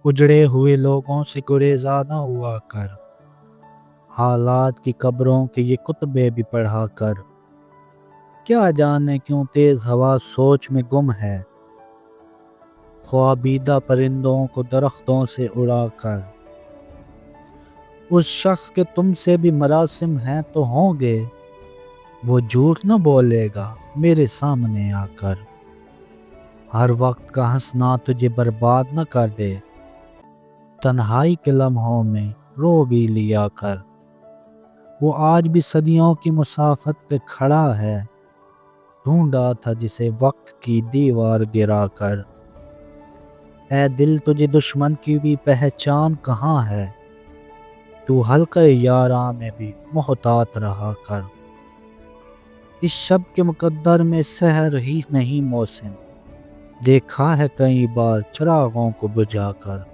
اجڑے ہوئے لوگوں سے گریزاں نہ ہوا کر، حالات کی قبروں کے یہ کتبے بھی پڑھا کر۔ کیا جانے کیوں تیز ہوا سوچ میں گم ہے، خوابیدہ پرندوں کو درختوں سے اڑا کر۔ اس شخص کے تم سے بھی مراسم ہیں تو ہوں گے، وہ جھوٹ نہ بولے گا میرے سامنے آ کر۔ ہر وقت کا ہنسنا تجھے برباد نہ کر دے، تنہائی کے لمحوں میں رو بھی لیا کر۔ وہ آج بھی صدیوں کی مسافت پہ کھڑا ہے، ڈھونڈا تھا جسے وقت کی دیوار گرا کر۔ اے دل تجھے دشمن کی بھی پہچان کہاں ہے، تو حلقہ یاراں میں بھی محتاط رہا کر۔ اس شب کے مقدر میں سحر ہی نہیں محسن، دیکھا ہے کئی بار چراغوں کو بجھا کر۔